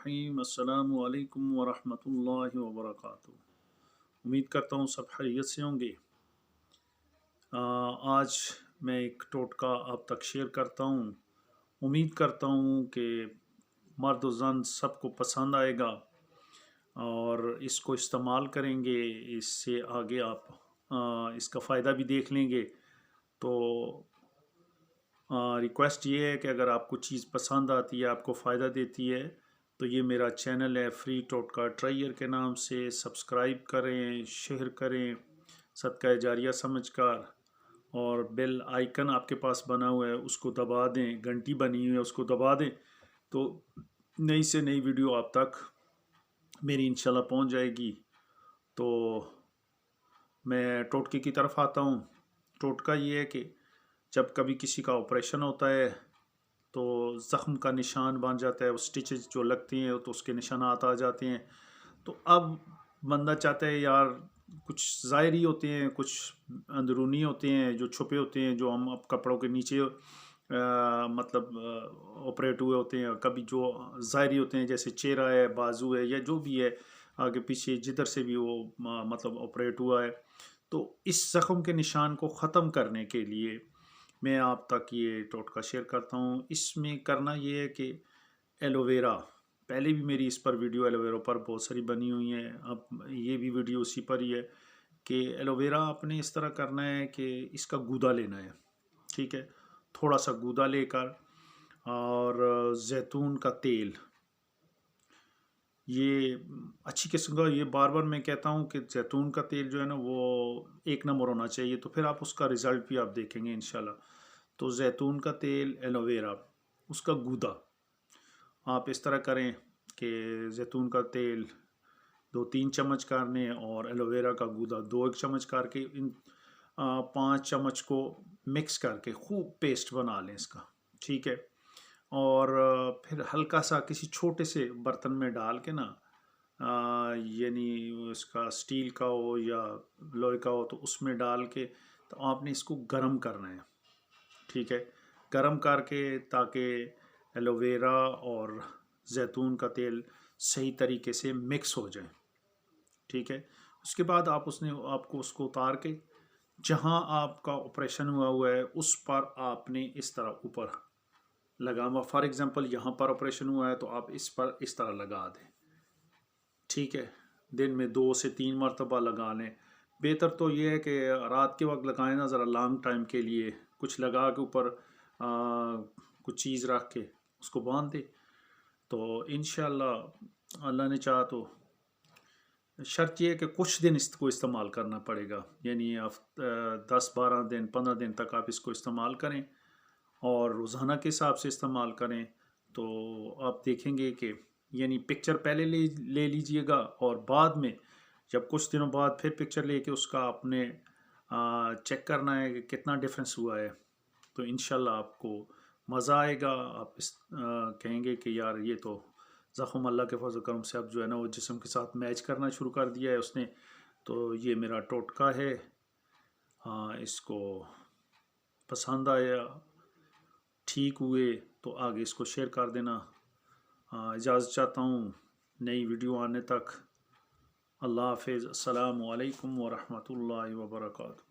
रहीम। अस्सलामु अलैकुम वरहमतुल्लाहि वबरकातुहू। उम्मीद करता हूँ सब खैरियत से होंगे। आज मैं एक टोटका आप तक शेयर करता हूँ। उम्मीद करता हूँ कि मर्द व ज़न सबको पसंद आएगा और इसको इस्तेमाल करेंगे। इससे आगे आप इसका फ़ायदा भी देख लेंगे। तो रिक्वेस्ट ये है कि अगर आपको चीज़ पसंद आती है, आपको फ़ायदा देती है, तो ये मेरा चैनल है फ्री टोटका ट्रायर के नाम से। सब्सक्राइब करें, शेयर करें सदका जारिया समझकर, और बेल आइकन आपके पास बना हुआ है उसको दबा दें, घंटी बनी हुई है उसको दबा दें, तो नई से नई वीडियो आप तक मेरी इंशाल्लाह पहुंच जाएगी। तो मैं टोटके की तरफ आता हूँ। टोटका ये है कि जब कभी किसी का ऑपरेशन होता है तो ज़ख़्म का निशान बन जाता है, वो स्टिचेस जो लगती हैं तो उसके निशानात आ जाते हैं। तो अब बंदा चाहता है यार, कुछ ज़ाहिरी होते हैं, कुछ अंदरूनी होते हैं जो छुपे होते हैं, जो हम अब कपड़ों के नीचे मतलब ऑपरेट हुए होते हैं। कभी जो ज़ाहिरी होते हैं जैसे चेहरा है, बाजू है, या जो भी है आगे पीछे जिधर से भी वो मतलब ऑपरेट हुआ है। तो इस ज़ख़्म के निशान को ख़त्म करने के लिए मैं आप तक ये टोटका शेयर करता हूँ। इसमें करना ये है कि एलोवेरा, पहले भी मेरी इस पर वीडियो एलोवेरा पर बहुत सारी बनी हुई हैं, अब ये भी वीडियो उसी पर ही है कि एलोवेरा आपने इस तरह करना है कि इसका गूदा लेना है, ठीक है। थोड़ा सा गूदा लेकर और जैतून का तेल, ये अच्छी किस्म का, ये बार बार मैं कहता हूँ कि जैतून का तेल जो है ना वो एक नंबर होना चाहिए, तो फिर आप उसका रिज़ल्ट भी आप देखेंगे इंशाल्लाह। तो जैतून का तेल, एलोवेरा, उसका गूदा आप इस तरह करें कि जैतून का तेल 2-3 चम्मच करने और एलोवेरा का गूदा 2-1 चम्मच करके इन 5 चम्मच को मिक्स करके खूब पेस्ट बना लें इसका, ठीक है। और फिर हल्का सा किसी छोटे से बर्तन में डाल के ना, यानी उसका स्टील का हो या लोहे का हो, तो उसमें डाल के तो आपने इसको गरम करना है, ठीक है। गरम करके ताकि एलोवेरा और जैतून का तेल सही तरीके से मिक्स हो जाए, ठीक है। उसके बाद आपको उसको उतार के जहाँ आपका ऑपरेशन हुआ है उस पर आपने इस तरह ऊपर लगा हुआ, फॉर एग्जांपल यहाँ पर ऑपरेशन हुआ है तो आप इस पर इस तरह लगा दें, ठीक है। दिन में 2 से 3 मरतबा लगा लें। बेहतर तो ये है कि रात के वक्त लगाएं ना, ज़रा लॉन्ग टाइम के लिए कुछ लगा के ऊपर कुछ चीज़ रख के उसको बांध दे, तो इंशाल्लाह अल्लाह ने चाहा तो। शर्त ये है कि कुछ दिन इसको इस्तेमाल करना पड़ेगा, यानी आप 10-12 दिन 15 दिन तक आप इसको इस्तेमाल करें और रोज़ाना के हिसाब से इस्तेमाल करें। तो आप देखेंगे कि यानी पिक्चर पहले ले लीजिएगा और बाद में जब कुछ दिनों बाद फिर पिक्चर लेके उसका आपने चेक करना है कि कितना डिफरेंस हुआ है। तो इंशाल्लाह आपको मज़ा आएगा। आप कहेंगे कि यार ये तो ज़ख़्म अल्लाह के फज़ल करम से अब जो है ना वो जिस्म के साथ मैच करना शुरू कर दिया है उसने। तो ये मेरा टोटका है। इसको पसंद आया, ठीक हुए तो आगे इसको शेयर कर देना। इजाज़त चाहता हूँ नई वीडियो आने तक। अल्लाह हाफ़िज़। अस्सलामु अलैकुम वरहमतुल्लाहि वबरकातुहू।